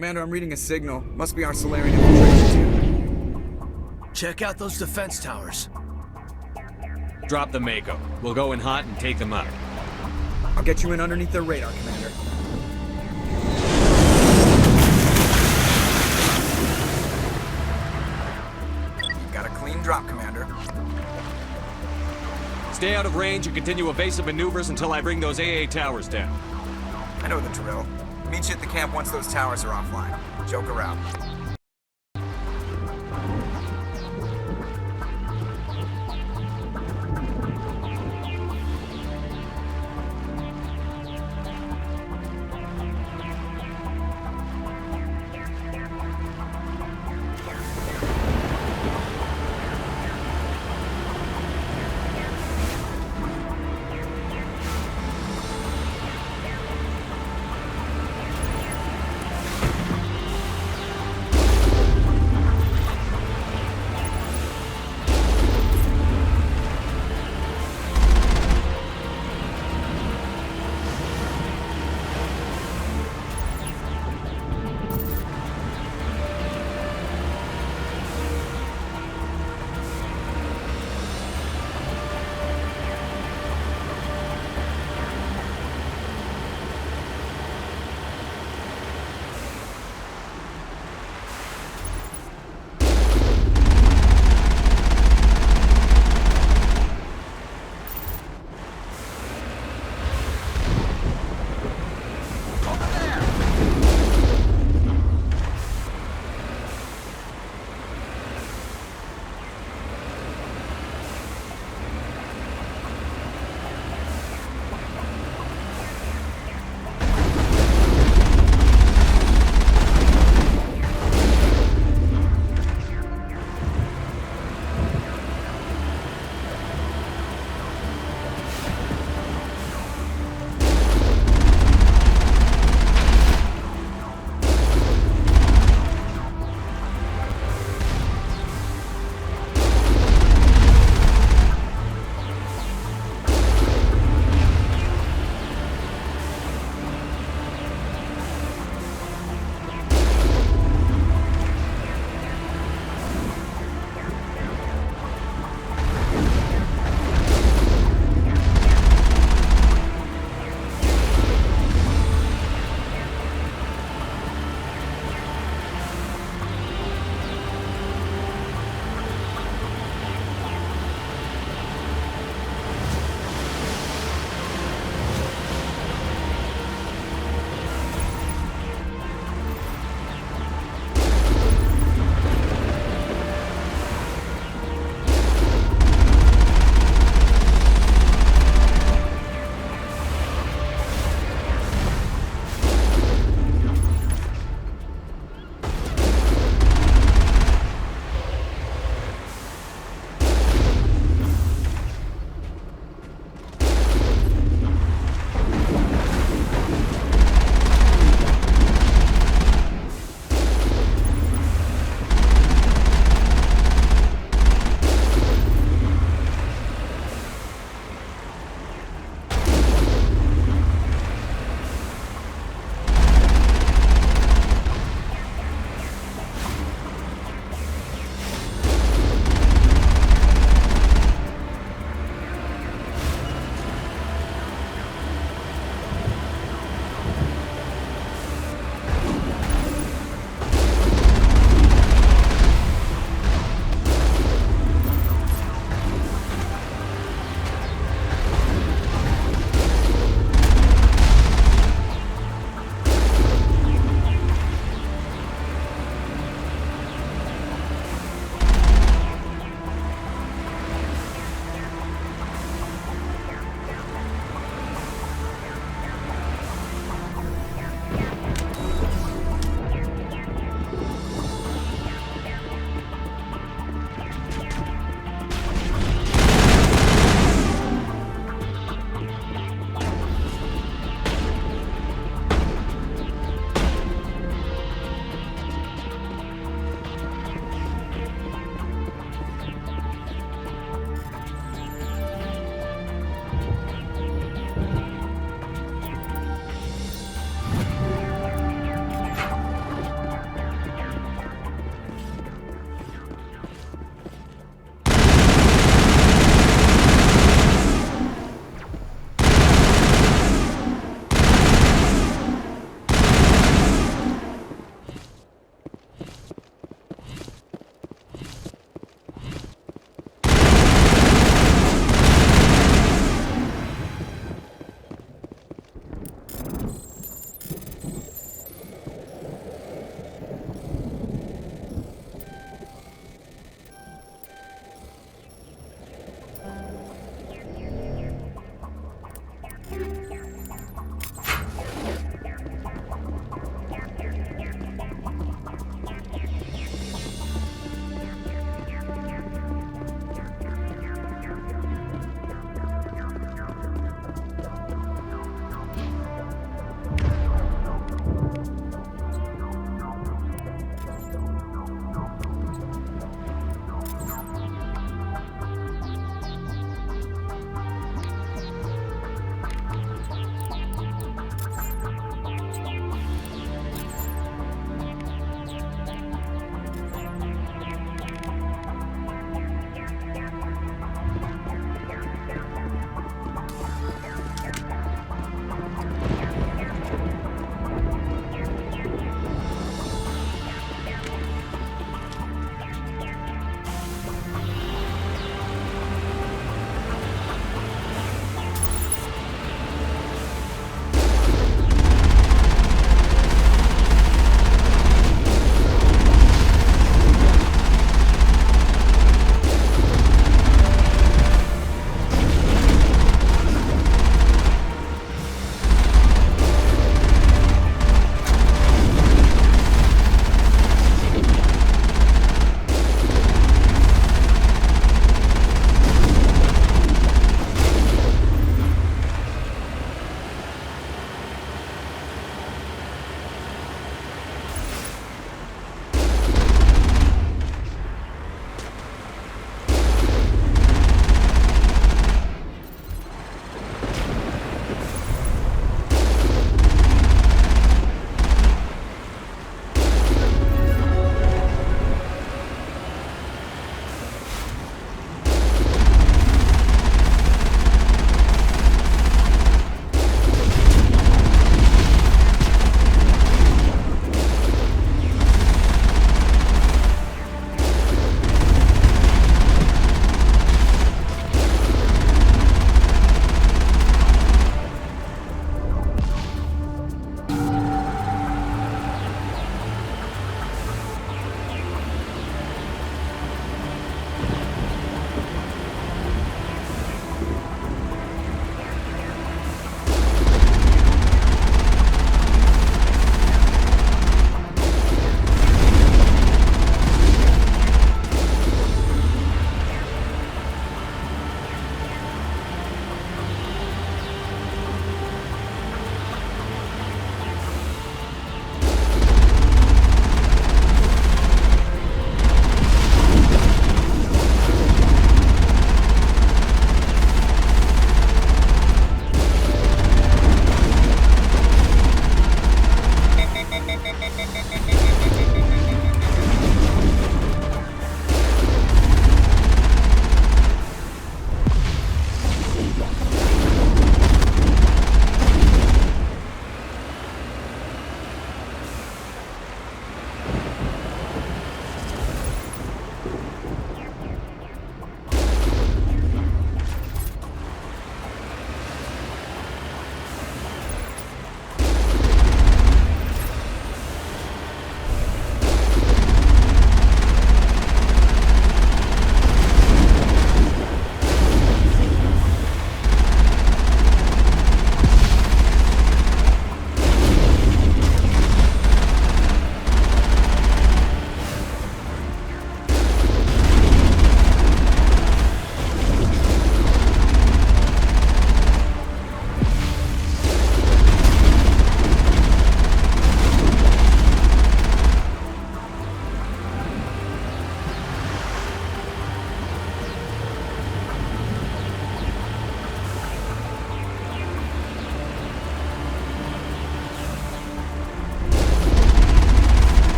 Commander, I'm reading a signal. Must be our Salarian infiltration team. Check out those defense towers. Drop the Mako. We'll go in hot and take them out. I'll get you in underneath their radar, Commander. Got a clean drop, Commander. Stay out of range and continue evasive maneuvers until I bring those AA towers down. I know the drill. Meet you at the camp once those towers are offline. Joke around.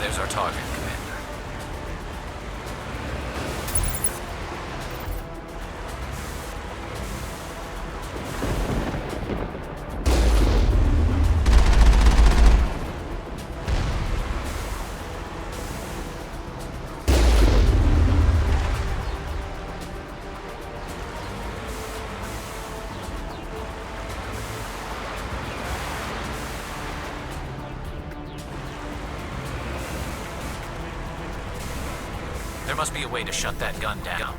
There's our target, Commander. There must be a way to shut that gun down.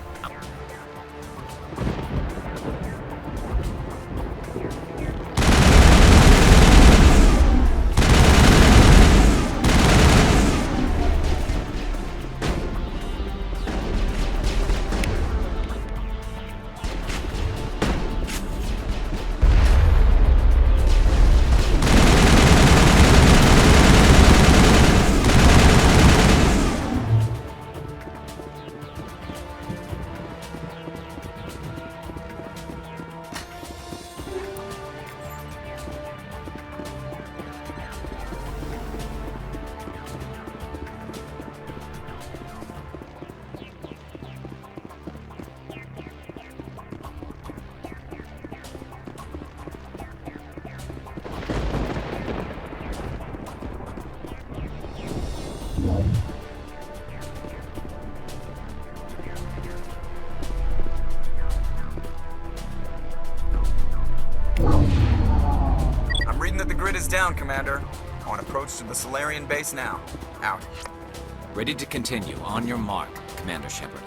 I'm reading that the grid is down, Commander. On approach to the Solarian base now. Out. Ready to continue. On your mark, Commander Shepard.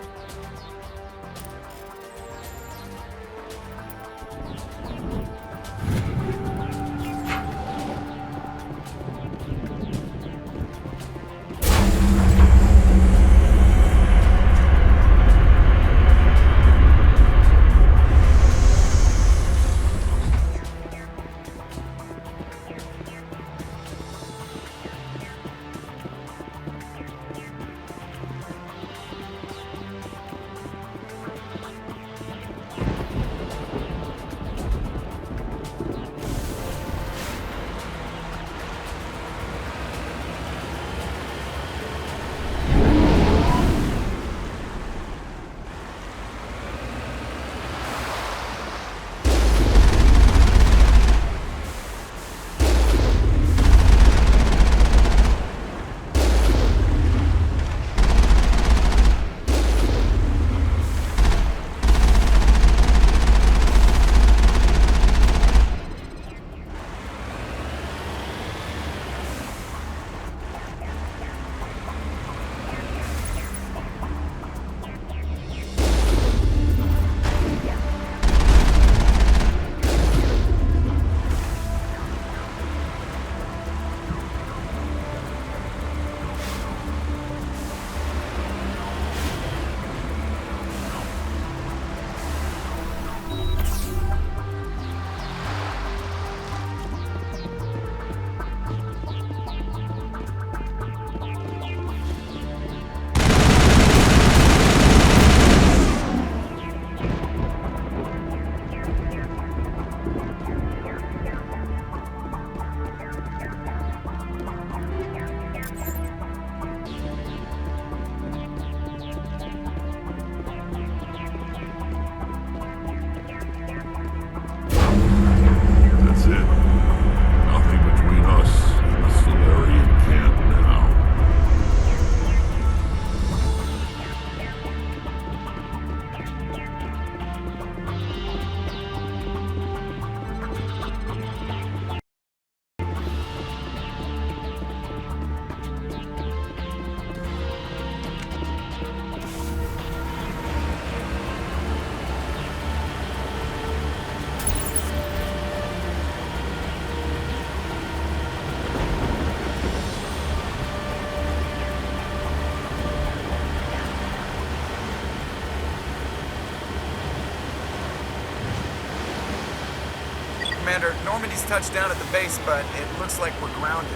Commander, Normandy's touched down at the base, but it looks like we're grounded.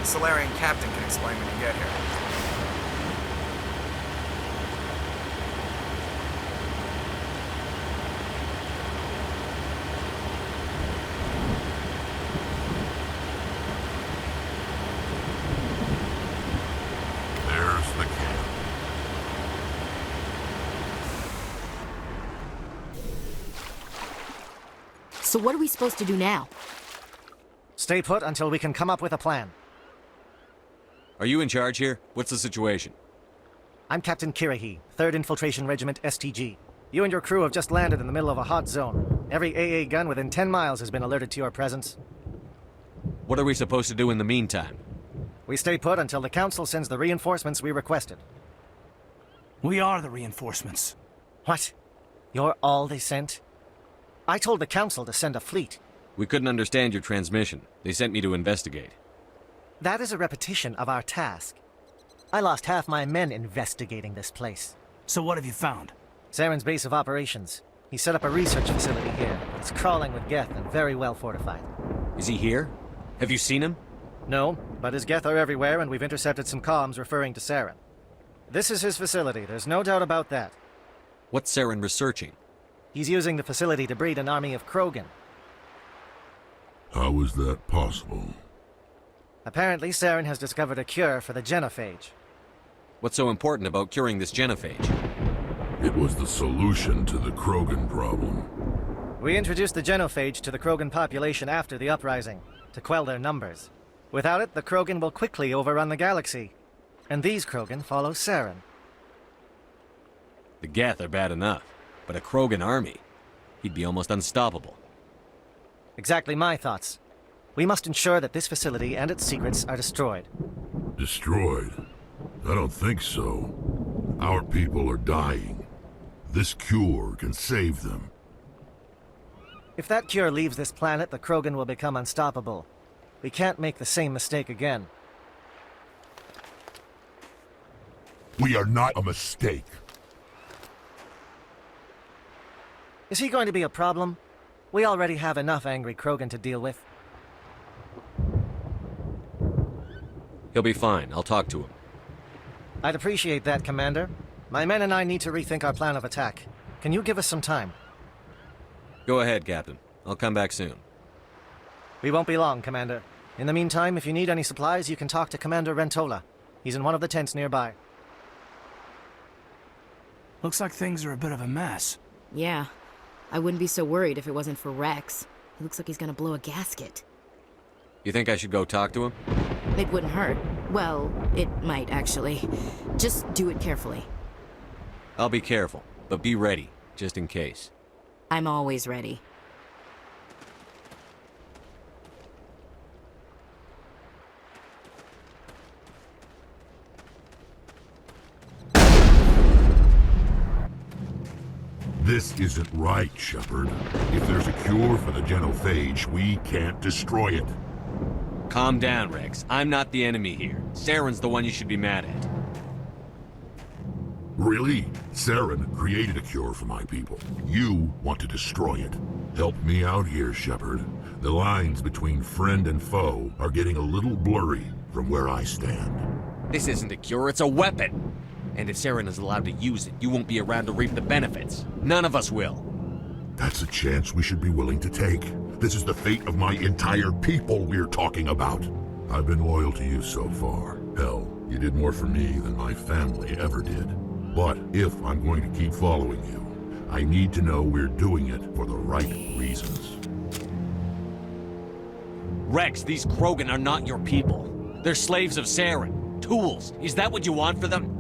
The Solarian captain can explain when you get here. There's the camp. So what are we supposed to do now? Stay put until we can come up with a plan. Are you in charge here? What's the situation? I'm Captain Yarikkid, 3rd Infiltration Regiment STG. You and your crew have just landed in the middle of a hot zone. Every AA gun within 10 miles has been alerted to your presence. What are we supposed to do in the meantime? We stay put until the Council sends the reinforcements we requested. We are the reinforcements. What? You're all they sent? I told the Council to send a fleet. We couldn't understand your transmission. They sent me to investigate. That is a repetition of our task. I lost half my men investigating this place. So what have you found? Saren's base of operations. He set up a research facility here. It's crawling with Geth and very well fortified. Is he here? Have you seen him? No, but his Geth are everywhere and we've intercepted some comms referring to Saren. This is his facility, there's no doubt about that. What's Saren researching? He's using the facility to breed an army of Krogan. How is that possible? Apparently, Saren has discovered a cure for the genophage. What's so important about curing this genophage? It was the solution to the Krogan problem. We introduced the genophage to the Krogan population after the uprising, to quell their numbers. Without it, the Krogan will quickly overrun the galaxy. And these Krogan follow Saren. The Geth are bad enough, but a Krogan army? He'd be almost unstoppable. Exactly my thoughts. We must ensure that this facility and its secrets are destroyed. Destroyed? I don't think so. Our people are dying. This cure can save them. If that cure leaves this planet, the Krogan will become unstoppable. We can't make the same mistake again. We are not a mistake. Is he going to be a problem? We already have enough angry Krogan to deal with. He'll be fine. I'll talk to him. I'd appreciate that, Commander. My men and I need to rethink our plan of attack. Can you give us some time? Go ahead, Captain. I'll come back soon. We won't be long, Commander. In the meantime, if you need any supplies, you can talk to Commander Rentola. He's in one of the tents nearby. Looks like things are a bit of a mess. Yeah. I wouldn't be so worried if it wasn't for Rex. He looks like he's gonna blow a gasket. You think I should go talk to him? It wouldn't hurt. Well, it might, actually. Just do it carefully. I'll be careful, but be ready, just in case. I'm always ready. This isn't right, Shepard. If there's a cure for the genophage, we can't destroy it. Calm down, Rex. I'm not the enemy here. Saren's the one you should be mad at. Really? Saren created a cure for my people. You want to destroy it. Help me out here, Shepard. The lines between friend and foe are getting a little blurry from where I stand. This isn't a cure, it's a weapon! And if Saren is allowed to use it, you won't be around to reap the benefits. None of us will. That's a chance we should be willing to take. This is the fate of my entire people we're talking about. I've been loyal to you so far. Hell, you did more for me than my family ever did. But if I'm going to keep following you, I need to know we're doing it for the right reasons. Rex, these Krogan are not your people. They're slaves of Saren. Tools. Is that what you want for them?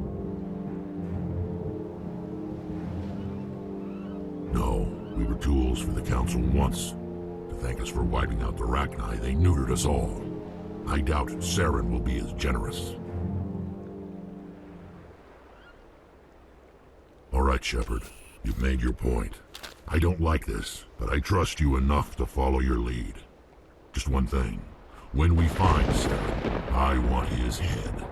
No, we were tools for the Council once. To thank us for wiping out the Rachni, they neutered us all. I doubt Saren will be as generous. All right, Shepard. You've made your point. I don't like this, but I trust you enough to follow your lead. Just one thing. When we find Saren, I want his head.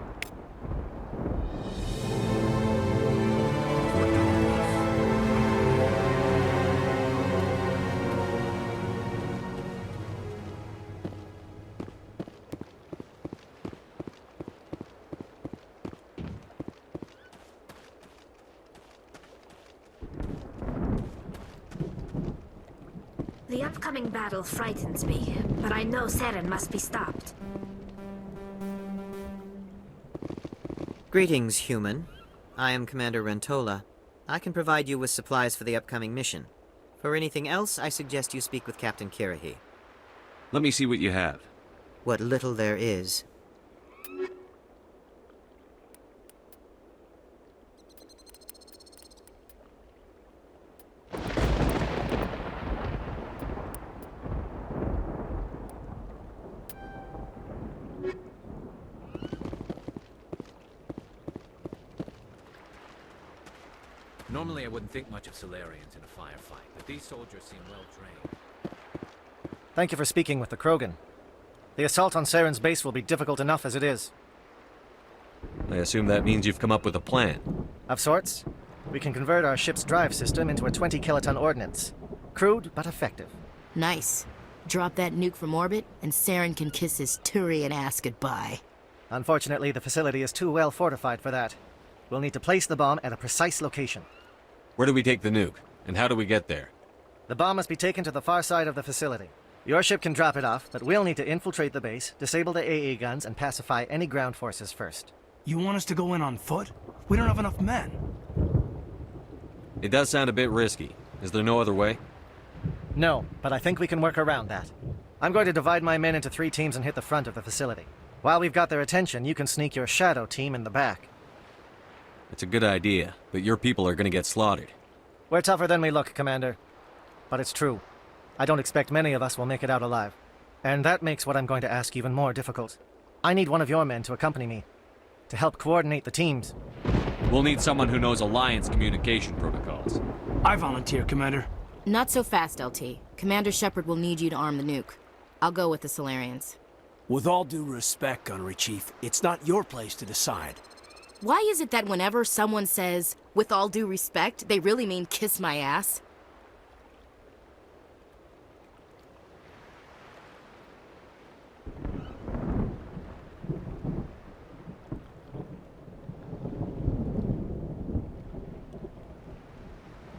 The upcoming battle frightens me, but I know Saren must be stopped. Greetings, human. I am Commander Rentola. I can provide you with supplies for the upcoming mission. For anything else, I suggest you speak with Captain Kirahi. Let me see what you have. What little there is. Normally I wouldn't think much of Solarians in a firefight, but these soldiers seem well trained. Thank you for speaking with the Krogan. The assault on Saren's base will be difficult enough as it is. I assume that means you've come up with a plan. Of sorts. We can convert our ship's drive system into a 20-kiloton ordnance. Crude, but effective. Nice. Drop that nuke from orbit, and Saren can kiss his Turian ass goodbye. Unfortunately, the facility is too well fortified for that. We'll need to place the bomb at a precise location. Where do we take the nuke? And how do we get there? The bomb must be taken to the far side of the facility. Your ship can drop it off, but we'll need to infiltrate the base, disable the AA guns, and pacify any ground forces first. You want us to go in on foot? We don't have enough men. It does sound a bit risky. Is there no other way? No, but I think we can work around that. I'm going to divide my men into 3 teams and hit the front of the facility. While we've got their attention, you can sneak your shadow team in the back. It's a good idea, but your people are gonna get slaughtered. We're tougher than we look, Commander. But it's true. I don't expect many of us will make it out alive. And that makes what I'm going to ask even more difficult. I need one of your men to accompany me, to help coordinate the teams. We'll need someone who knows Alliance communication protocols. I volunteer, Commander. Not so fast, LT. Commander Shepard will need you to arm the nuke. I'll go with the Solarians. With all due respect, Gunnery Chief, it's not your place to decide. Why is it that whenever someone says, with all due respect, they really mean kiss my ass?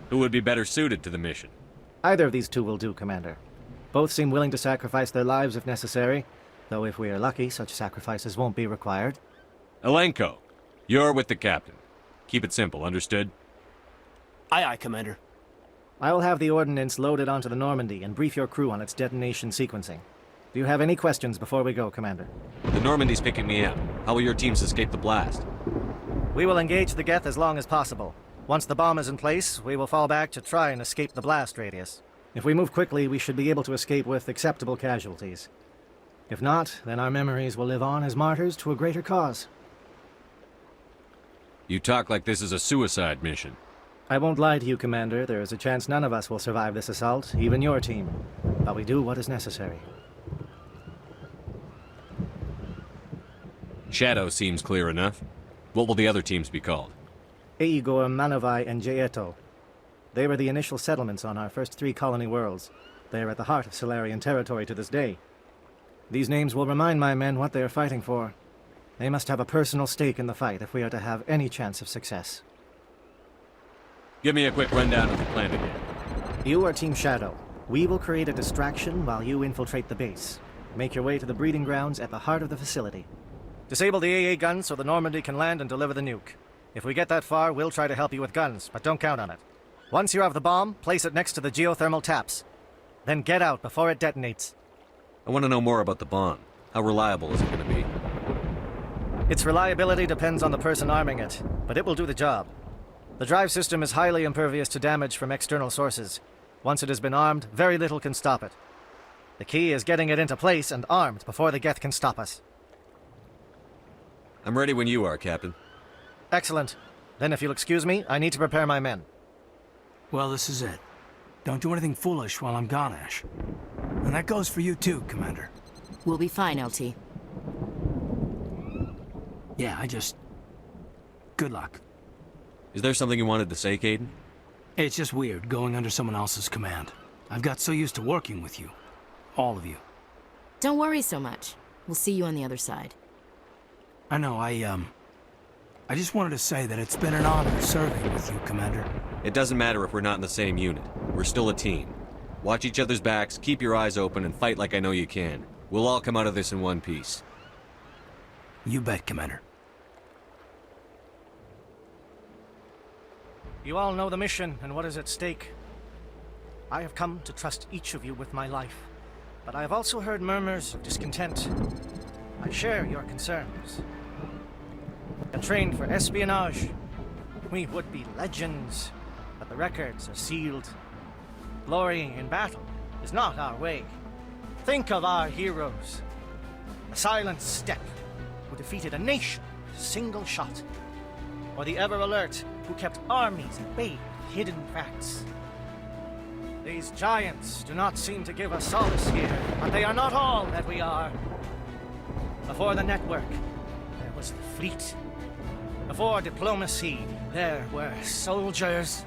Who would be better suited to the mission? Either of these 2 will do, Commander. Both seem willing to sacrifice their lives if necessary, though if we are lucky, such sacrifices won't be required. Elenko, you're with the captain. Keep it simple, understood? Aye, aye, Commander. I will have the ordnance loaded onto the Normandy and brief your crew on its detonation sequencing. Do you have any questions before we go, Commander? The Normandy's picking me up. How will your teams escape the blast? We will engage the Geth as long as possible. Once the bomb is in place, we will fall back to try and escape the blast radius. If we move quickly, we should be able to escape with acceptable casualties. If not, then our memories will live on as martyrs to a greater cause. You talk like this is a suicide mission. I won't lie to you, Commander. There is a chance none of us will survive this assault, even your team. But we do what is necessary. Shadow seems clear enough. What will the other teams be called? Igor, Manovai, and Jaeto. They were the initial settlements on our first 3 colony worlds. They are at the heart of Solarian territory to this day. These names will remind my men what they are fighting for. They must have a personal stake in the fight if we are to have any chance of success. Give me a quick rundown of the plan again. You are Team Shadow. We will create a distraction while you infiltrate the base. Make your way to the breeding grounds at the heart of the facility. Disable the AA guns so the Normandy can land and deliver the nuke. If we get that far, we'll try to help you with guns, but don't count on it. Once you have the bomb, place it next to the geothermal taps. Then get out before it detonates. I want to know more about the bomb. How reliable is it going to be? Its reliability depends on the person arming it, but it will do the job. The drive system is highly impervious to damage from external sources. Once it has been armed, very little can stop it. The key is getting it into place and armed before the Geth can stop us. I'm ready when you are, Captain. Excellent. Then if you'll excuse me, I need to prepare my men. Well, this is it. Don't do anything foolish while I'm gone, Ash. And that goes for you too, Commander. We'll be fine, LT. Yeah, good luck. Is there something you wanted to say, Caden? It's just weird going under someone else's command. I've got so used to working with you. All of you. Don't worry so much. We'll see you on the other side. I know, I just wanted to say that it's been an honor serving with you, Commander. It doesn't matter if we're not in the same unit. We're still a team. Watch each other's backs, keep your eyes open, and fight like I know you can. We'll all come out of this in one piece. You bet, Commander. You all know the mission and what is at stake. I have come to trust each of you with my life, but I have also heard murmurs of discontent. I share your concerns. We are trained for espionage. We would be legends, but the records are sealed. Glory in battle is not our way. Think of our heroes. The silent step who defeated a nation with a single shot. Or the ever-alert who kept armies at bay with hidden facts. These giants do not seem to give us solace here, but they are not all that we are. Before the network, there was the fleet. Before diplomacy, there were soldiers.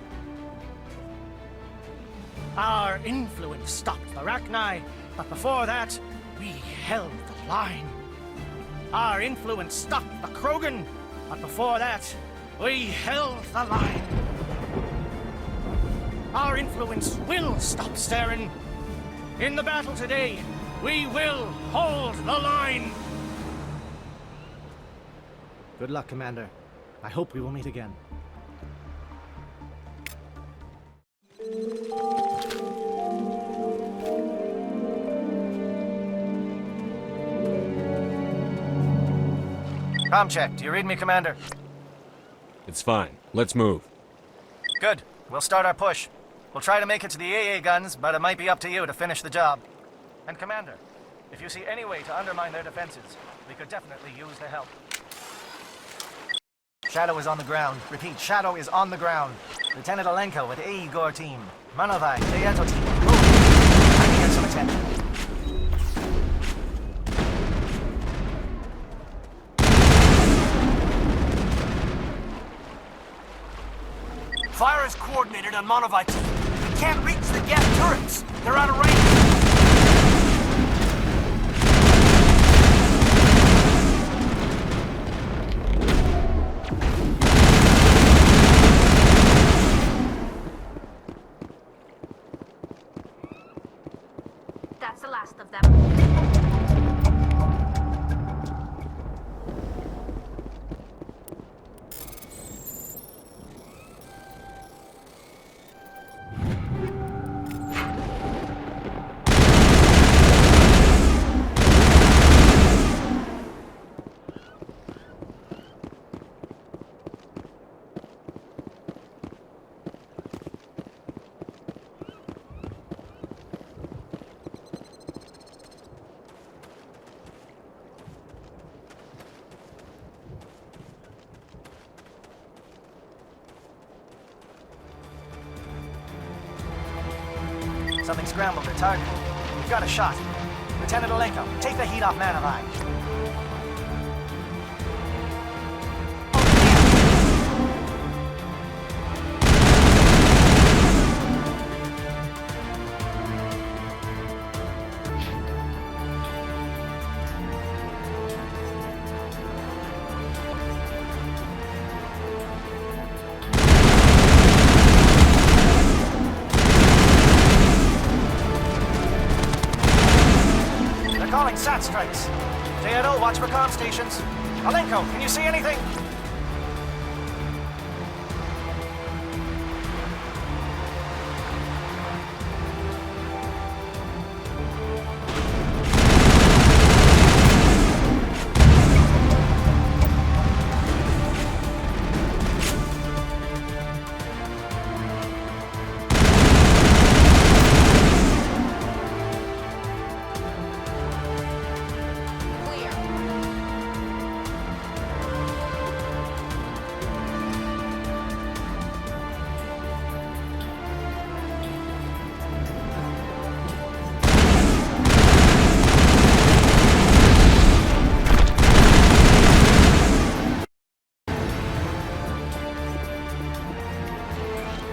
Our influence stopped the Arachni, but before that, we held the line. Our influence stopped the Krogan, but before that, we held the line. Our influence will stop Saren. In the battle today, we will hold the line. Good luck, Commander. I hope we will meet again. Com check. Do you read me, Commander? It's fine. Let's move. Good. We'll start our push. We'll try to make it to the AA guns, but it might be up to you to finish the job. And Commander, if you see any way to undermine their defenses, we could definitely use the help. Shadow is on the ground. Repeat, Shadow is on the ground. Lieutenant Alenko with AE Gore team. Manovai, Deyato team. Move! I can get some attention. Fire is coordinated on Monovai team. We can't reach the gas turrets. They're out of range. That's the last of them. Something scrambled their target. We've got a shot. Lieutenant Alenko, take the heat off Manovai. Calling SAT strikes. Deyato, watch for comm stations. Alenko, can you see anything?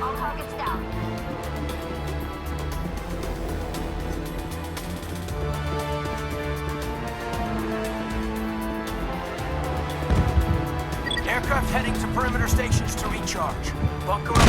All targets down. Aircraft heading to perimeter stations to recharge. Bunker up.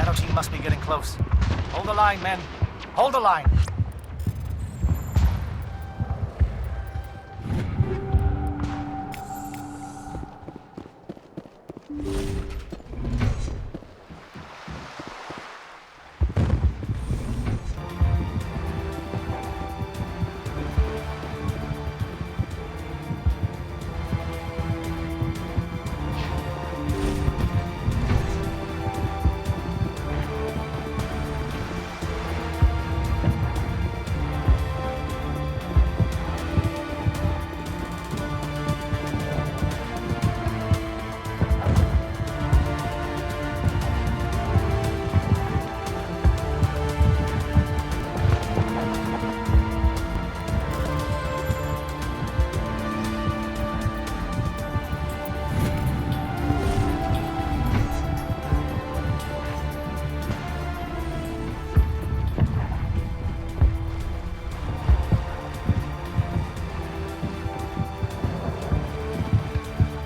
Shadow team must be getting close. Hold the line, men. Hold the line.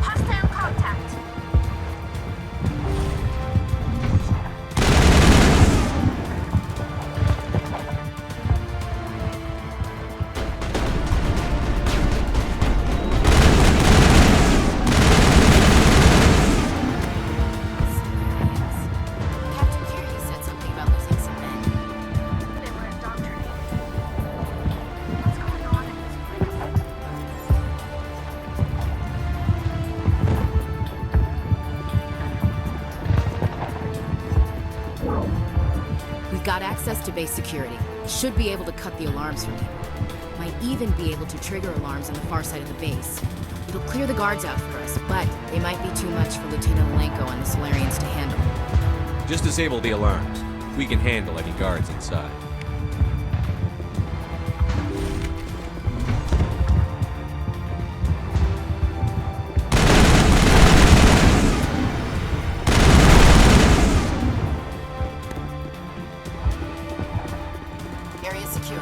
Hostile contact. Captain Curie said something about losing some men. They were indoctrinated. What's going on in this place? We've got access to base security. Should be able to cut the alarms from people. Might even be able to trigger alarms on the far side of the base. It'll clear the guards out for us, but they might be too much for Lieutenant Malenko and the Solarians to handle. Just disable the alarms. We can handle any guards inside. Area secure.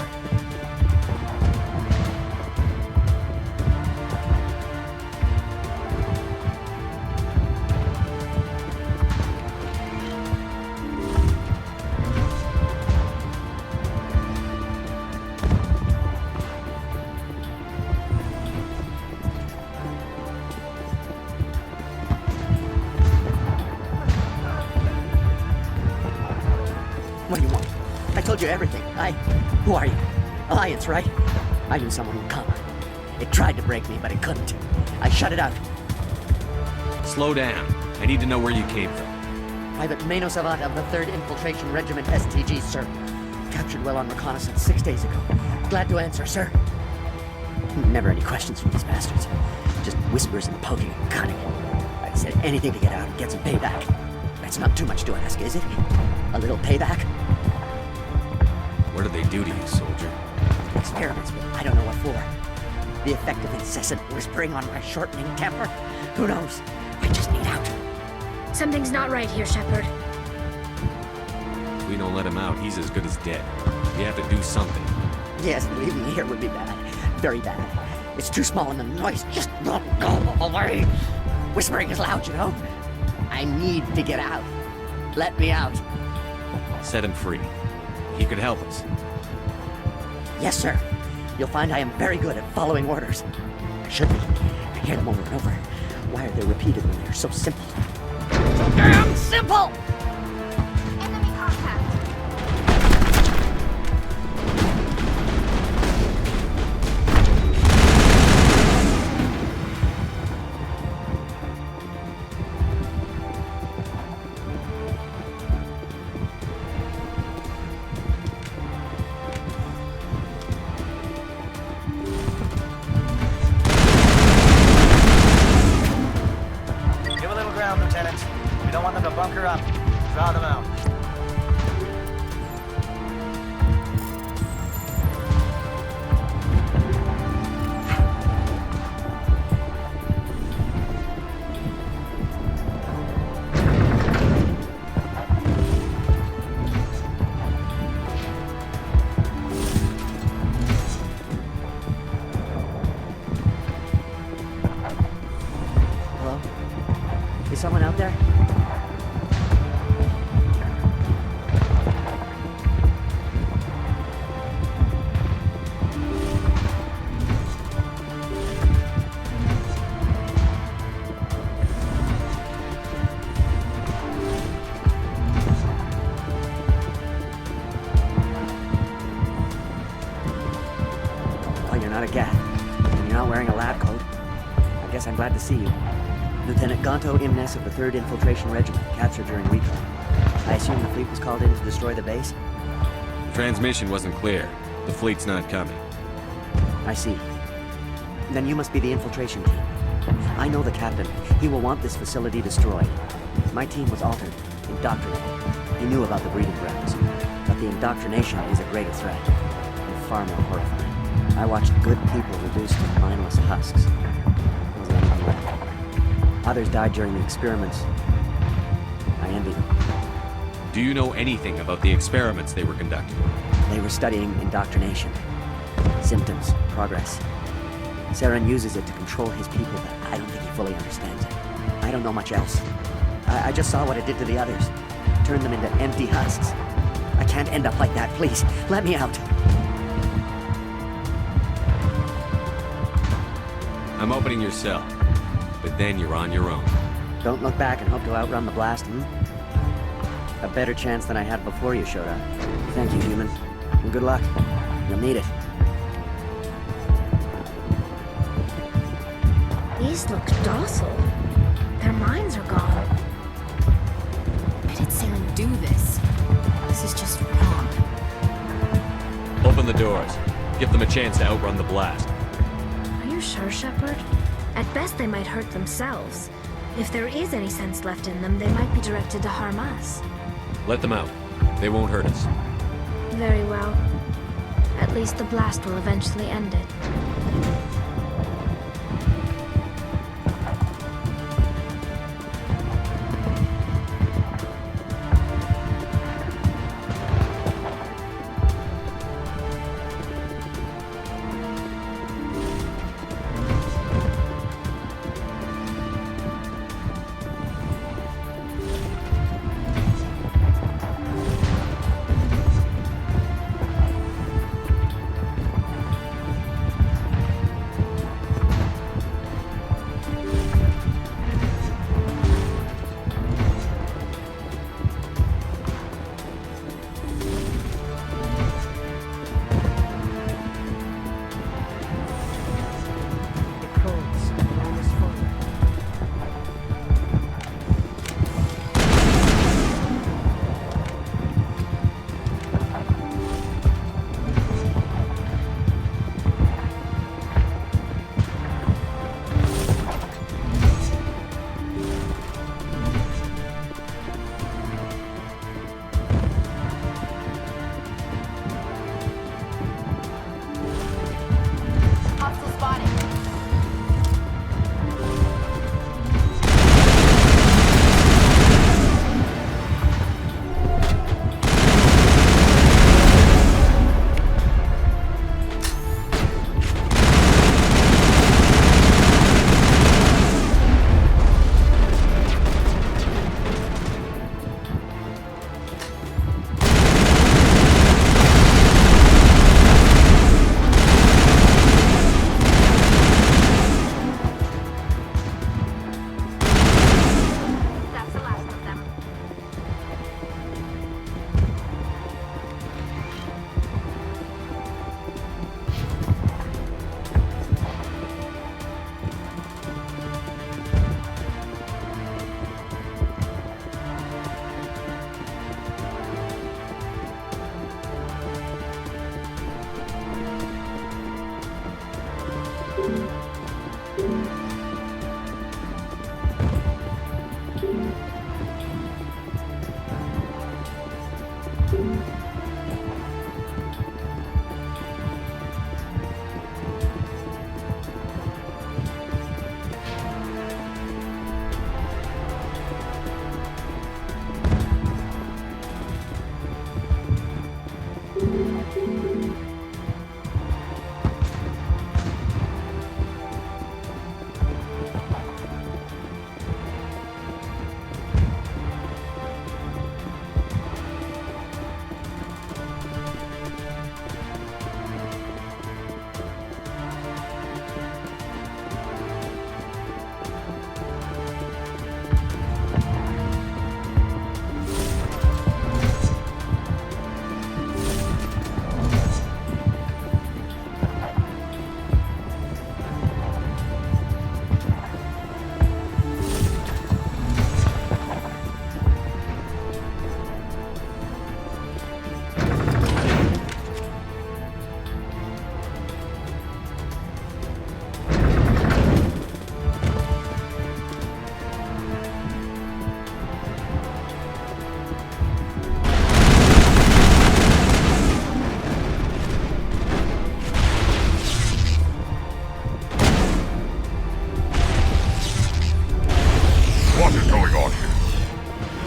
What do you want? I told you everything. Who are you? Alliance, right? I knew someone would come. It tried to break me, but it couldn't. I shut it out. Slow down. I need to know where you came from. Private Mano Savat of the 3rd Infiltration Regiment STG, sir. Captured well on reconnaissance 6 days ago. Glad to answer, sir. Never any questions from these bastards. Just whispers and poking and cutting. I'd say anything to get out and get some payback. That's not too much to ask, is it? A little payback? What did they do to you, soldier? Experiments, but I don't know what for. The effect of incessant whispering on my shortening temper? Who knows? I just need out. Something's not right here, Shepard. If we don't let him out, he's as good as dead. We have to do something. Yes, leaving me here would be bad. Very bad. It's too small and the noise just won't go away. Whispering is loud, you know? I need to get out. Let me out. Set him free. He could help us. Yes, sir. You'll find I am very good at following orders. I should be. I hear them over and over. Why are they repeated when they're so simple? So damn simple! Enemy contact. Give a little ground, Lieutenant. We don't want them to bunker up. Draw them out. Hello? Is someone out there? Cornelius, I'm glad to see you. Lieutenant Gonto Imnes of the 3rd Infiltration Regiment, captured during recon. I assume the fleet was called in to destroy the base? Transmission wasn't clear. The fleet's not coming. I see. Then you must be the infiltration team. I know the captain. He will want this facility destroyed. My team was altered, indoctrinated. He knew about the breeding grounds. But the indoctrination is a greater threat, and far more horrifying. I watched good people reduced to mindless husks. There wasn't anything left. Others died during the experiments. I envy them. Do you know anything about the experiments they were conducting? They were studying indoctrination. Symptoms, progress. Saren uses it to control his people, but I don't think he fully understands it. I don't know much else. I just saw what it did to the others. Turned them into empty husks. I can't end up like that, please. Let me out. I'm opening your cell, but then you're on your own. Don't look back and hope to outrun the blast, A better chance than I had before you showed up. Thank you, human. And good luck. You'll need it. These look docile. Their minds are gone. Why did Saren do this? This is just wrong. Open the doors. Give them a chance to outrun the blast. Are you sure, Shepard? At best, they might hurt themselves. If there is any sense left in them, they might be directed to harm us. Let them out. They won't hurt us. Very well. At least the blast will eventually end it.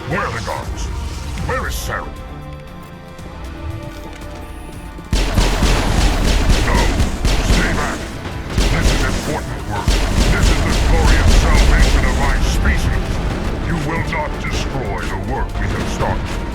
Where are the guards? Where is Saren? No! Stay back! This is important work. This is the glorious salvation of my species. You will not destroy the work we have started.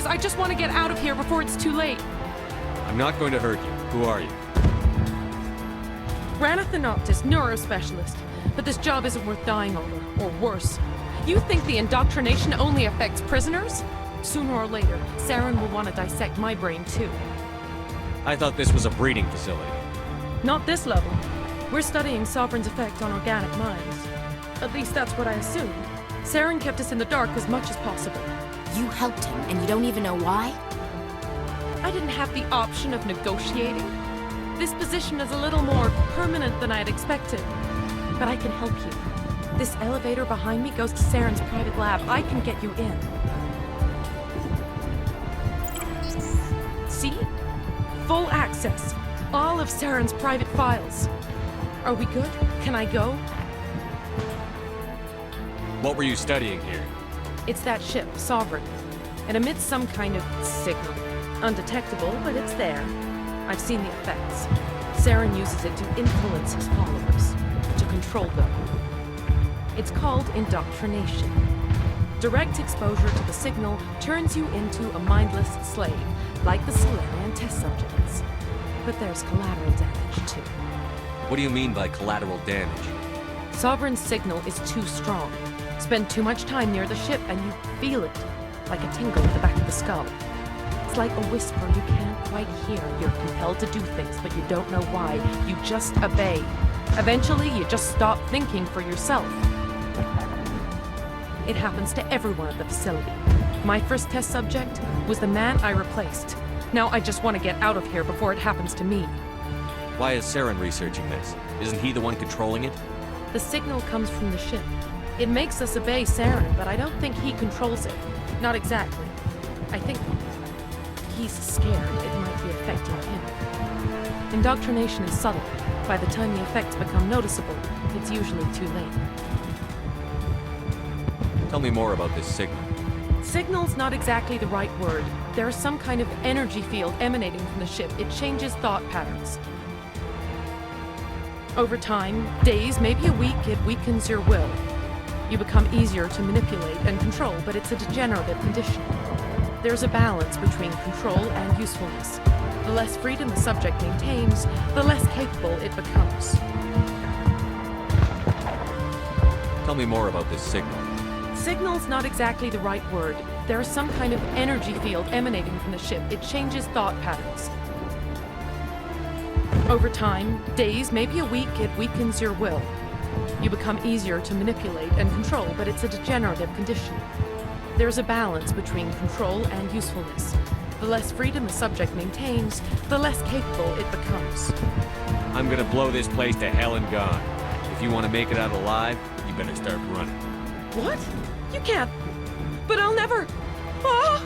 I just want to get out of here before it's too late. I'm not going to hurt you. Who are you? Ranathanoptis, neurospecialist. But this job isn't worth dying over, or worse. You think the indoctrination only affects prisoners? Sooner or later, Saren will want to dissect my brain too. I thought this was a breeding facility. Not this level. We're studying Sovereign's effect on organic minds. At least that's what I assumed. Saren kept us in the dark as much as possible. You helped him, and you don't even know why? I didn't have the option of negotiating. This position is a little more permanent than I had expected. But I can help you. This elevator behind me goes to Saren's private lab. I can get you in. See? Full access. All of Saren's private files. Are we good? Can I go? What were you studying here? It's that ship, Sovereign. It emits some kind of signal. Undetectable, but it's there. I've seen the effects. Saren uses it to influence his followers, to control them. It's called indoctrination. Direct exposure to the signal turns you into a mindless slave, like the Salarian test subjects. But there's collateral damage, too. What do you mean by collateral damage? Sovereign's signal is too strong. Spend too much time near the ship and you feel it, like a tingle at the back of the skull. It's like a whisper you can't quite hear. You're compelled to do things, but you don't know why. You just obey. Eventually, you just stop thinking for yourself. It happens to everyone at the facility. My first test subject was the man I replaced. Now I just want to get out of here before it happens to me. Why is Saren researching this? Isn't he the one controlling it? The signal comes from the ship. It makes us obey Saren, but I don't think he controls it. Not exactly. I think he's scared it might be affecting him. Indoctrination is subtle. By the time the effects become noticeable, it's usually too late. Tell me more about this signal. Signal's not exactly the right word. There's some kind of energy field emanating from the ship. It changes thought patterns. Over time, days, maybe a week, it weakens your will. You become easier to manipulate and control, but it's a degenerative condition. There's a balance between control and usefulness. The less freedom the subject maintains, the less capable it becomes. Tell me more about this signal. Signal's not exactly the right word. There's some kind of energy field emanating from the ship. It changes thought patterns. Over time, days, maybe a week, it weakens your will. You become easier to manipulate and control, but it's a degenerative condition. There's a balance between control and usefulness. The less freedom the subject maintains, the less capable it becomes. I'm gonna blow this place to hell and gone. If you want to make it out alive, you better start running. What? You can't. But I'll never. Ah!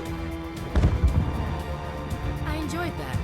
I enjoyed that.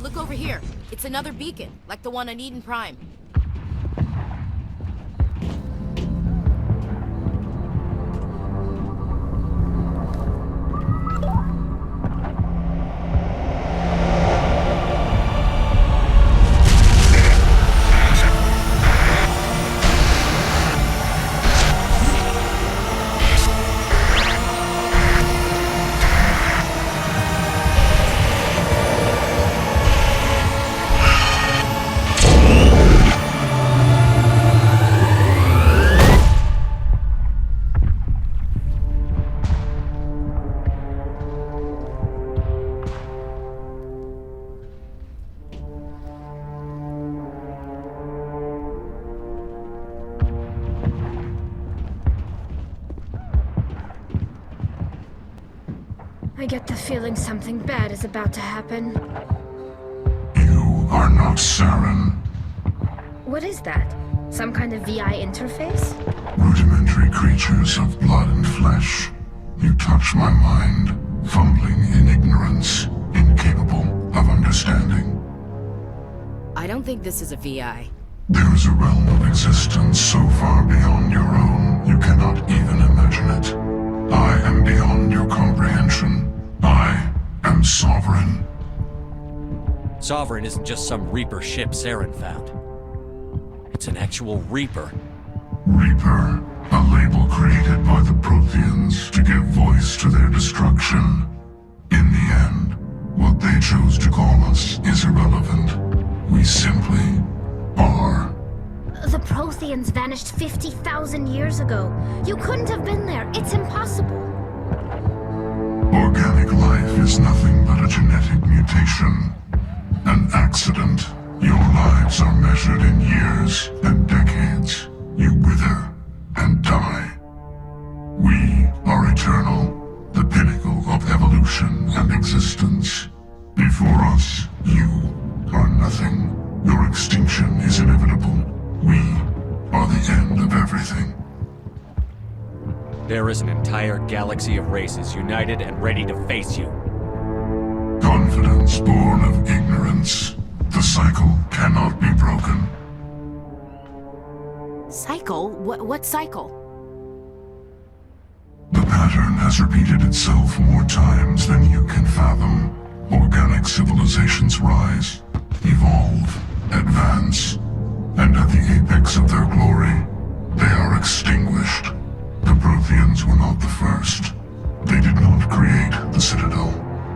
look over here. It's another beacon, like the one on Eden Prime. I get the feeling something bad is about to happen. You are not Saren. What is that? Some kind of VI interface? Rudimentary creatures of blood and flesh. You touch my mind, fumbling in ignorance, incapable of understanding. I don't think this is a VI. There is a realm of existence so far beyond your own, you cannot even imagine it. I am beyond your comprehension. I am Sovereign. Sovereign isn't just some Reaper ship Saren found. It's an actual Reaper. Reaper, a label created by the Protheans to give voice to their destruction. In the end, what they chose to call us is irrelevant. We simply are. The Protheans vanished 50,000 years ago. You couldn't have been there. It's impossible. Organic life is nothing but a genetic mutation. An accident. Your lives are measured in years and decades. You wither and die. We are eternal, the pinnacle of evolution and existence. Before us, you are nothing. Your extinction is inevitable. We are the end of everything. There is an entire galaxy of races united and ready to face you. Confidence born of ignorance. The cycle cannot be broken. Cycle? What cycle? The pattern has repeated itself more times than you can fathom. Organic civilizations rise, evolve, advance, and at the apex of their glory, they are extinguished. The Protheans were not the first. They did not create the Citadel.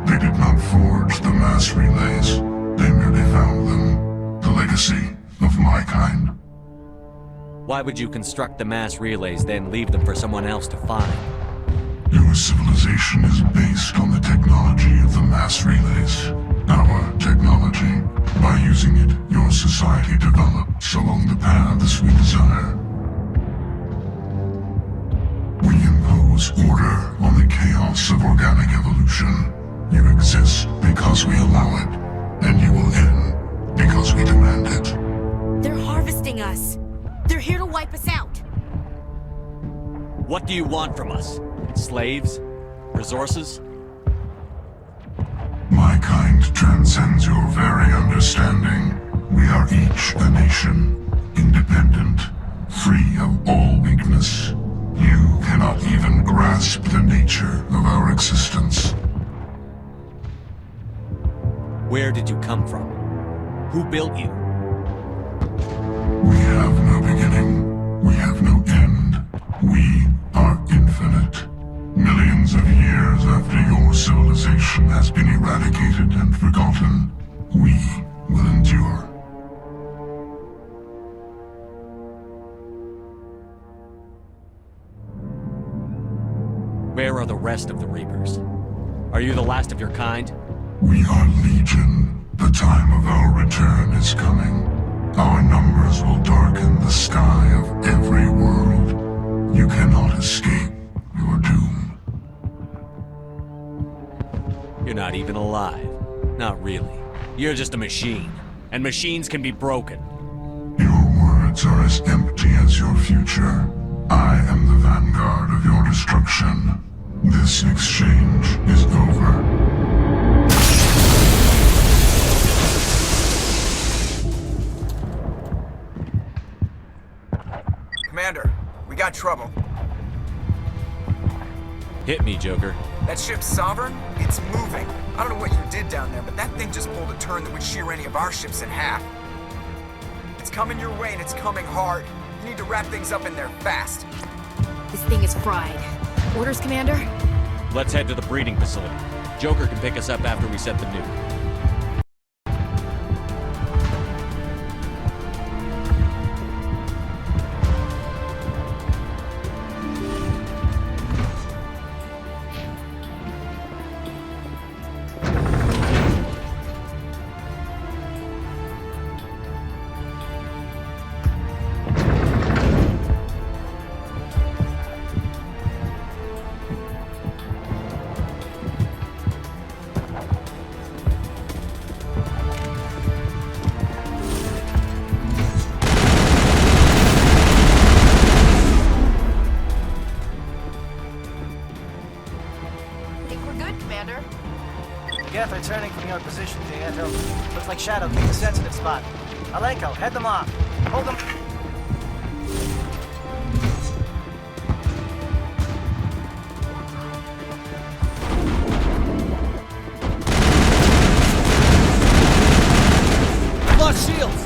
They did not forge the mass relays. They merely found them. The legacy of my kind. Why would you construct the mass relays, then leave them for someone else to find? Your civilization is based on the technology of the mass relays. Our technology. By using it, your society develops along the paths we desire. We impose order on the chaos of organic evolution. You exist because we allow it, and you will end because we demand it. They're harvesting us. They're here to wipe us out. What do you want from us? Slaves? Resources? My kind transcends your very understanding. We are each a nation, independent, free of all weakness. You cannot even grasp the nature of our existence. Where did you come from? Who built you? We have no beginning. We have no end. We are infinite. Millions of years after your civilization has been eradicated and forgotten, we will endure. Where are the rest of the Reapers? Are you the last of your kind? We are Legion. The time of our return is coming. Our numbers will darken the sky of every world. You cannot escape your doom. You're not even alive. Not really. You're just a machine. And machines can be broken. Your words are as empty as your future. I am the vanguard of your destruction. This exchange is over. Commander, we got trouble. Hit me, Joker. That ship Sovereign? It's moving. I don't know what you did down there, but that thing just pulled a turn that would shear any of our ships in half. It's coming your way and it's coming hard. You need to wrap things up in there fast. This thing is fried. Orders, Commander? Let's head to the breeding facility. Joker can pick us up after we set the nuke. Geth are turning from your position, Pietro. Looks like Shadow picked a sensitive spot. Alenko, head them off. Hold them. Lost shields!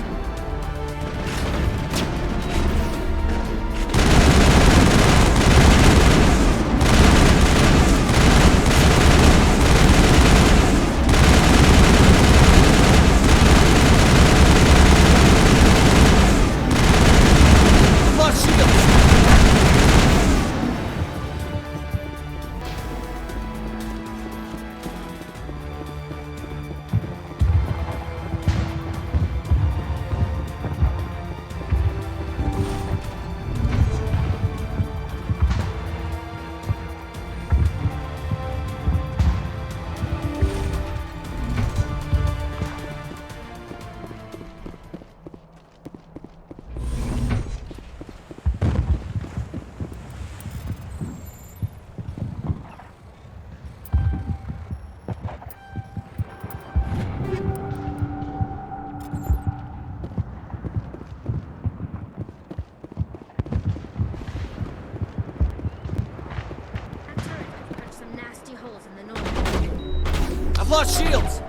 I've lost shields!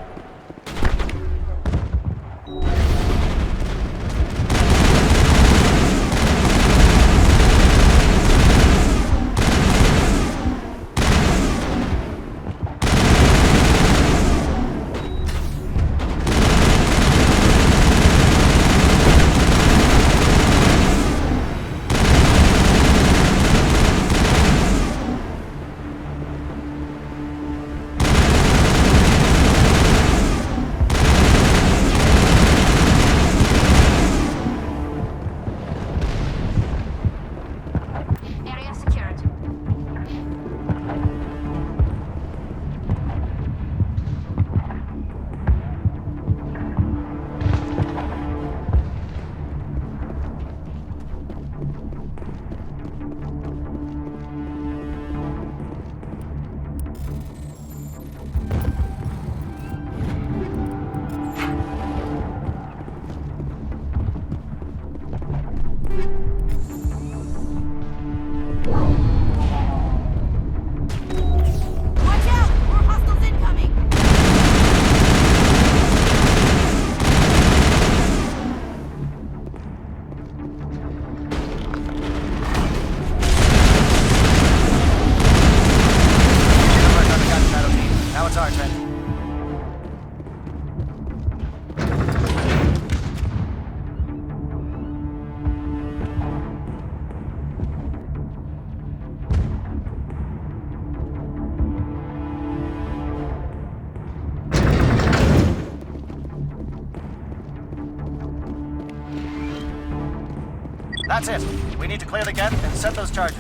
That's it. We need to clear the Geth and set those charges.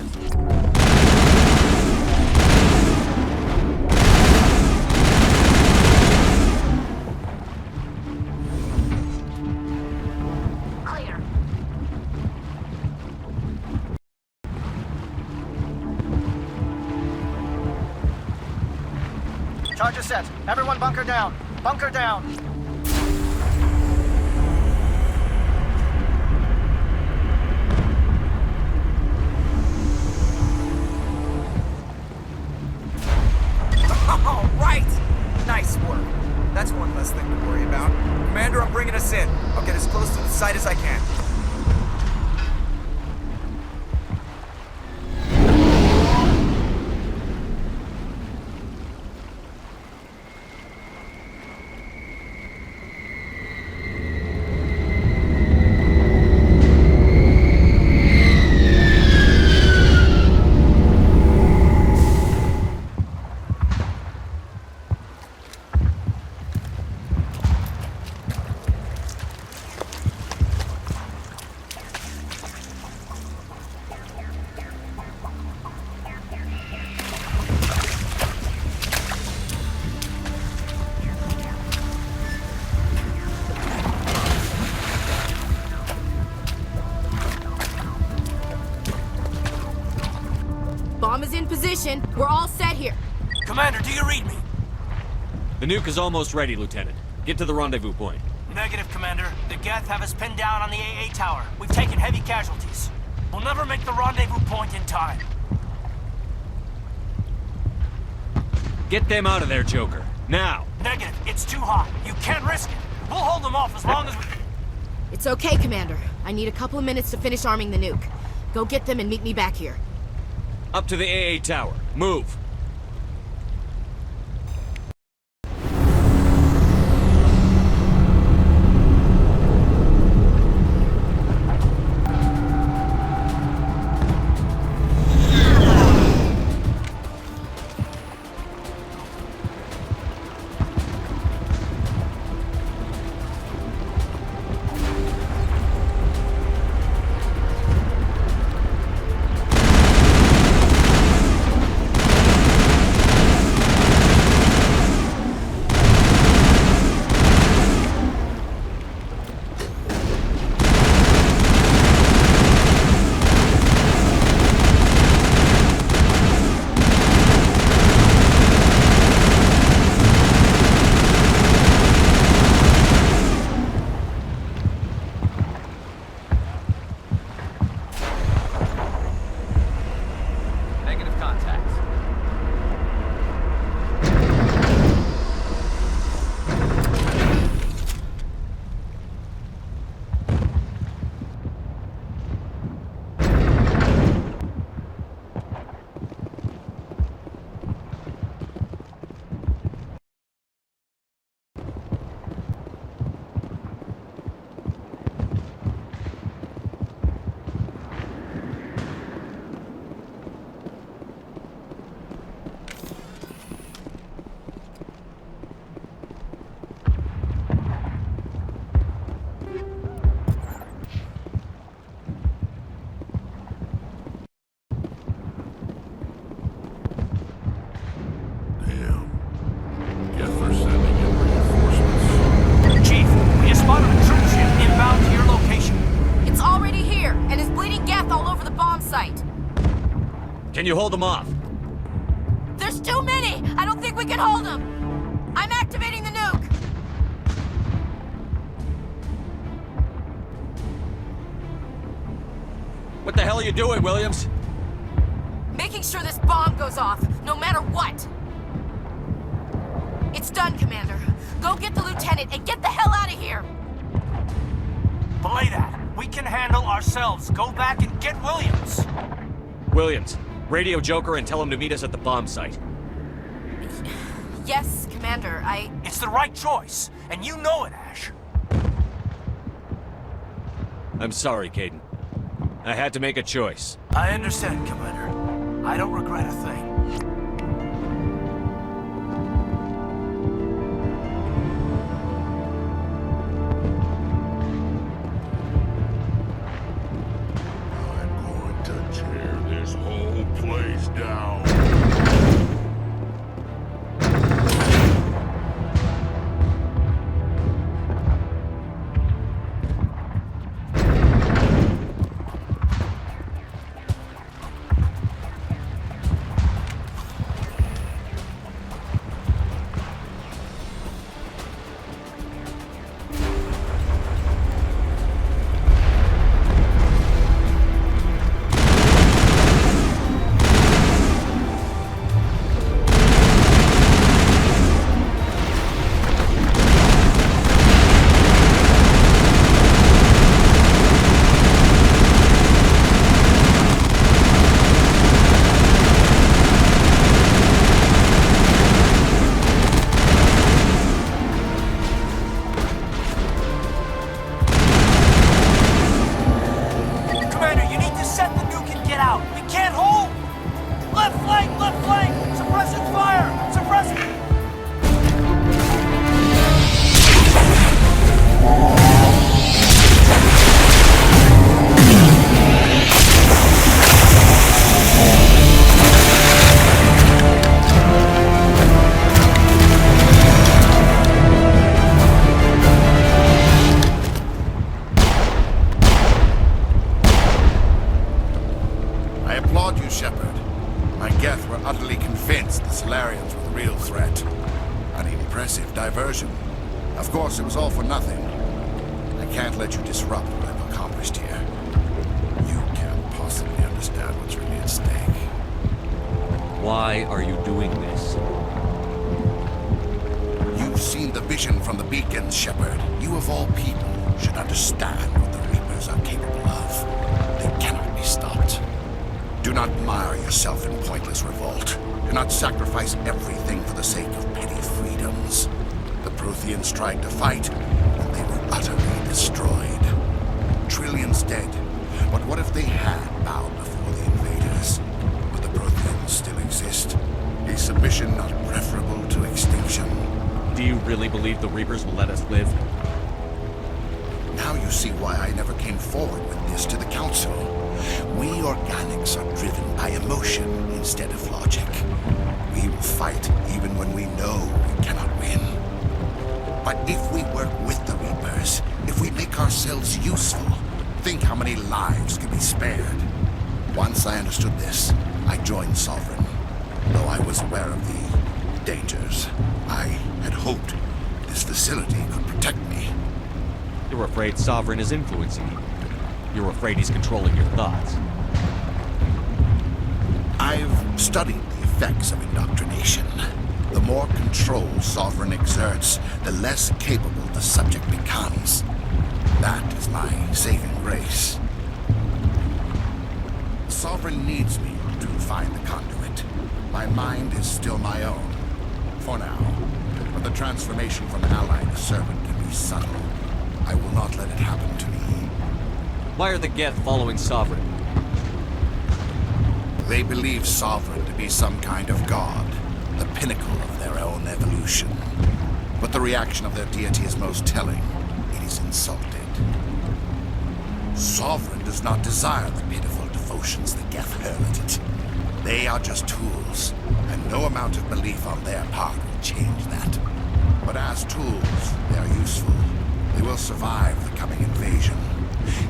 Clear. Charges set. Everyone bunker down. Bunker down. sight as I can. Bomb is in position. We're all set here. Commander, do you read me? The nuke is almost ready, Lieutenant. Get to the rendezvous point. Negative, Commander. The Geth have us pinned down on the AA tower. We've taken heavy casualties. We'll never make the rendezvous point in time. Get them out of there, Joker. Now! Negative. It's too hot. You can't risk it. We'll hold them off as long as we... It's okay, Commander. I need a couple of minutes to finish arming the nuke. Go get them and meet me back here. Up to the AA tower. Move! Can you hold them off? There's too many! I don't think we can hold them! I'm activating the nuke! What the hell are you doing, Williams? Making sure this bomb goes off, no matter what! It's done, Commander. Go get the lieutenant and get the hell out of here! Belay that. We can handle ourselves. Go back and get Williams. Williams, radio Joker and tell him to meet us at the bomb site. Yes, Commander, It's the right choice, and you know it, Ash. I'm sorry, Caden. I had to make a choice. I understand, Commander. I don't regret a thing. Shepard. My Geth were utterly convinced the Solarians were the real threat. An impressive diversion. Of course, it was all for nothing. I can't let you disrupt what I've accomplished here. You can't possibly understand what's really at stake. Why are you doing this? You've seen the vision from the beacons, Shepard. You of all people should understand what the Reapers are capable of. They cannot be stopped. Do not mire yourself in pointless revolt. Do not sacrifice everything for the sake of petty freedoms. The Protheans tried to fight, and they were utterly destroyed. Trillions dead. But what if they had bowed before the invaders? Would the Protheans still exist? Is submission not preferable to extinction? Do you really believe the Reapers will let us live? Now you see why I never came forward with this to the Council. We organics are driven by emotion instead of logic. We will fight even when we know we cannot win. But if we work with the Reapers, if we make ourselves useful, think how many lives could be spared. Once I understood this, I joined Sovereign. Though I was aware of the dangers, I had hoped this facility could protect me. You're afraid Sovereign is influencing you. You're afraid he's controlling your thoughts. I've studied the effects of indoctrination. The more control Sovereign exerts, the less capable the subject becomes. That is my saving grace. Sovereign needs me to find the conduit. My mind is still my own, for now. But the transformation from ally to servant can be subtle. I will not let it happen to me. Why are the Geth following Sovereign? They believe Sovereign to be some kind of god, the pinnacle of their own evolution. But the reaction of their deity is most telling. It is insulted. Sovereign does not desire the pitiful devotions the Geth hurl at it. They are just tools, and no amount of belief on their part will change that. But as tools, they are useful. They will survive the coming invasion.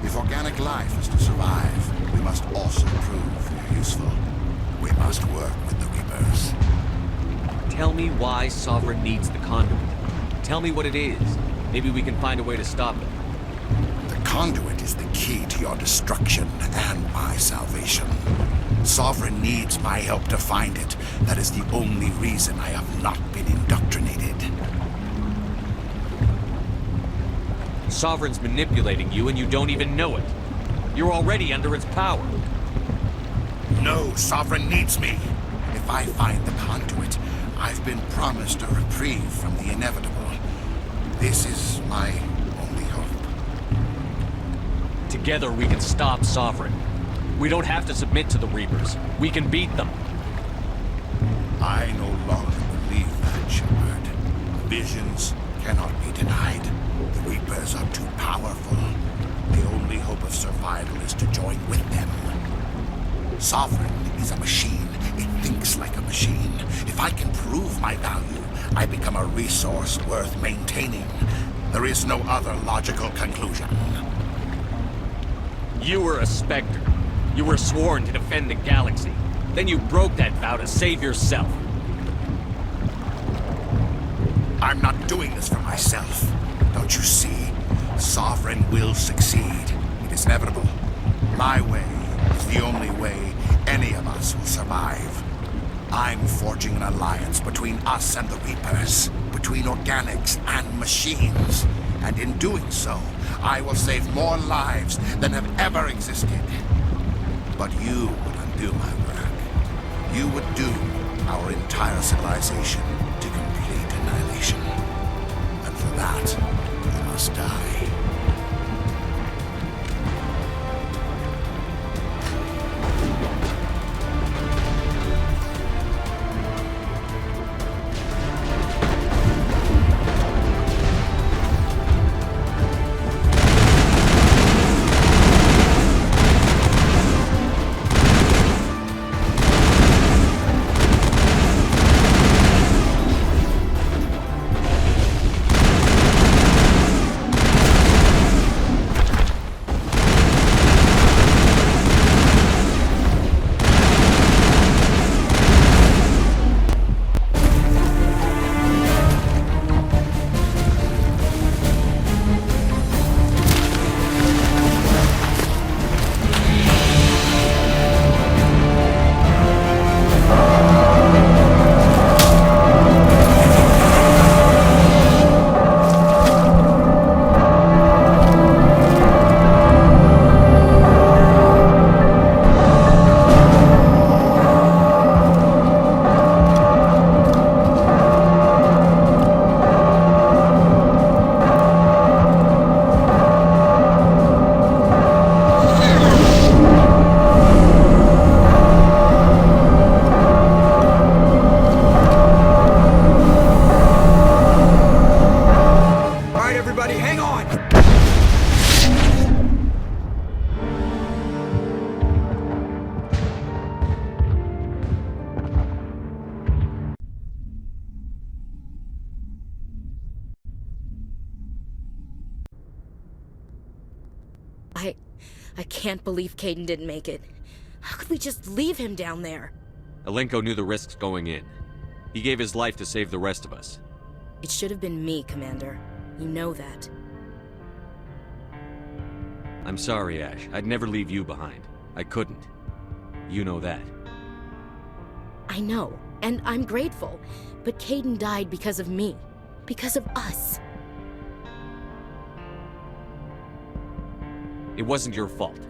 If organic life is to survive, we must also prove they're useful. We must work with the Reapers. Tell me why Sovereign needs the conduit. Tell me what it is. Maybe we can find a way to stop it. The conduit is the key to your destruction and my salvation. Sovereign needs my help to find it. That is the only reason I have not been indoctrinated. Sovereign's manipulating you and you don't even know it. You're already under its power. No, Sovereign needs me. If I find the conduit, I've been promised a reprieve from the inevitable. This is my only hope. Together we can stop Sovereign. We don't have to submit to the Reapers. We can beat them. I no longer believe that, Shepard. Visions cannot be denied. The Reapers are too powerful. The only hope of survival is to join with them. Sovereign is a machine. It thinks like a machine. If I can prove my value, I become a resource worth maintaining. There is no other logical conclusion. You were a Spectre. You were sworn to defend the galaxy. Then you broke that vow to save yourself. I'm not doing this for myself. Don't you see? Sovereign will succeed. It is inevitable. My way is the only way any of us will survive. I'm forging an alliance between us and the Reapers, between organics and machines. And in doing so, I will save more lives than have ever existed. But you would undo my work. You would doom our entire civilization to complete annihilation. And for that, you must die. I can't believe Caden didn't make it. How could we just leave him down there? Alenko knew the risks going in. He gave his life to save the rest of us. It should have been me, Commander. You know that. I'm sorry, Ash. I'd never leave you behind. I couldn't. You know that. I know, and I'm grateful. But Caden died because of me. Because of us. It wasn't your fault.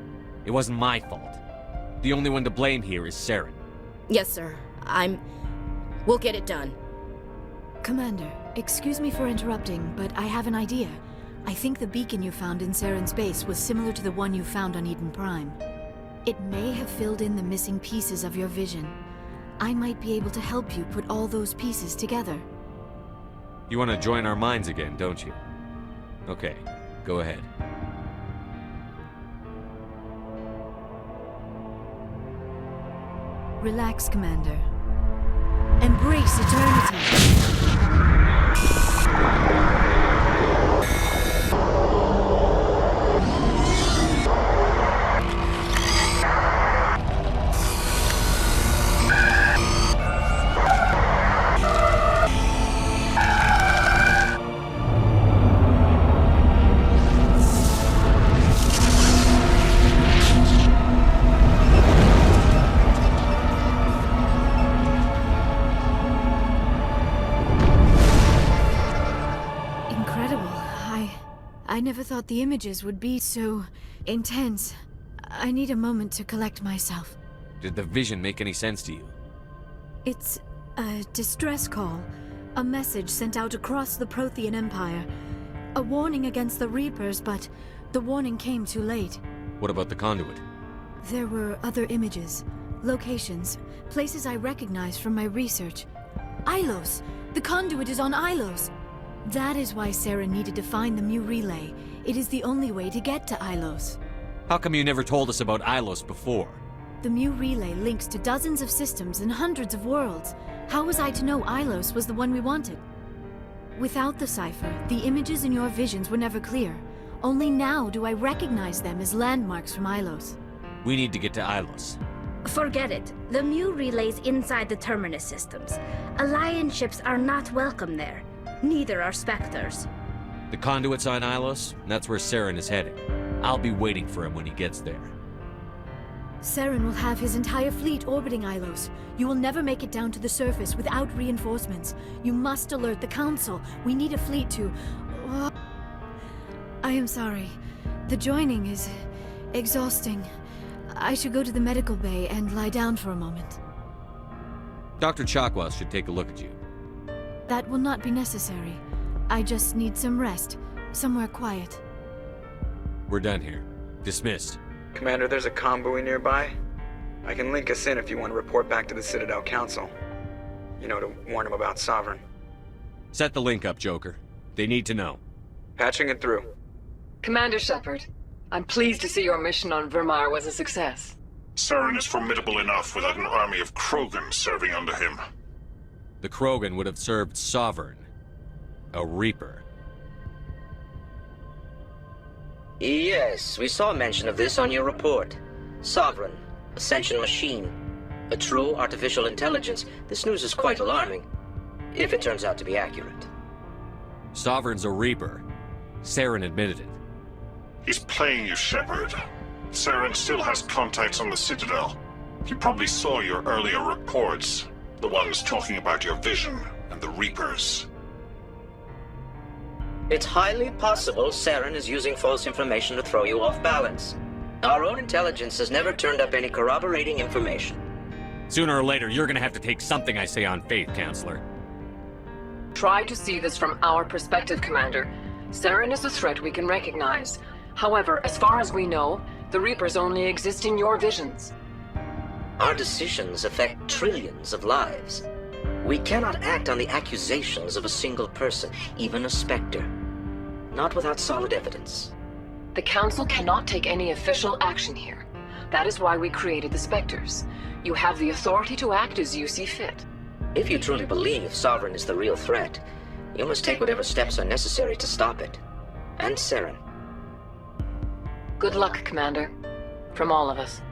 It wasn't my fault. The only one to blame here is Saren. Yes, sir. We'll get it done. Commander, excuse me for interrupting, but I have an idea. I think the beacon you found in Saren's base was similar to the one you found on Eden Prime. It may have filled in the missing pieces of your vision. I might be able to help you put all those pieces together. You want to join our minds again, don't you? Okay, go ahead. Relax, Commander. Embrace eternity. I never thought the images would be so intense. I need a moment to collect myself. Did the vision make any sense to you? It's a distress call. A message sent out across the Prothean Empire. A warning against the Reapers, but the warning came too late. What about the conduit? There were other images, locations, places I recognized from my research. Ilos! The conduit is on Ilos! That is why Saren needed to find the Mu relay. It is the only way to get to Ilos. How come you never told us about Ilos before? The Mu relay links to dozens of systems and hundreds of worlds. How was I to know Ilos was the one we wanted? Without the cipher, the images in your visions were never clear. Only now do I recognize them as landmarks from Ilos. We need to get to Ilos. Forget it. The Mu relay's inside the Terminus systems. Alliance ships are not welcome there. Neither are Spectres. The conduit's on Ilos, and that's where Saren is heading. I'll be waiting for him when he gets there. Saren will have his entire fleet orbiting Ilos. You will never make it down to the surface without reinforcements. You must alert the Council. We need a fleet to... I am sorry. The joining is exhausting. I should go to the medical bay and lie down for a moment. Dr. Chakwas should take a look at you. That will not be necessary. I just need some rest. Somewhere quiet. We're done here. Dismissed. Commander, there's a convoy nearby. I can link us in if you want to report back to the Citadel Council. You know, to warn them about Sovereign. Set the link up, Joker. They need to know. Patching it through. Commander Shepard, I'm pleased to see your mission on Virmire was a success. Saren is formidable enough without an army of Krogan serving under him. The Krogan would have served Sovereign. A Reaper. Yes, we saw mention of this on your report. Sovereign, Ascension machine. A true artificial intelligence. This news is quite alarming. If it turns out to be accurate. Sovereign's a Reaper. Saren admitted it. He's playing you, Shepard. Saren still has contacts on the Citadel. He probably saw your earlier reports. The ones talking about your vision and the Reapers. It's highly possible Saren is using false information to throw you off balance. Our own intelligence has never turned up any corroborating information. Sooner or later, you're gonna have to take something I say on faith, Counselor. Try to see this from our perspective, Commander. Saren is a threat we can recognize. However, as far as we know, the Reapers only exist in your visions. Our decisions affect trillions of lives. We cannot act on the accusations of a single person, even a Spectre. Not without solid evidence. The Council cannot take any official action here. That is why we created the Spectres. You have the authority to act as you see fit. If you truly believe Sovereign is the real threat, you must take whatever steps are necessary to stop it. And Saren. Good luck, Commander. From all of us.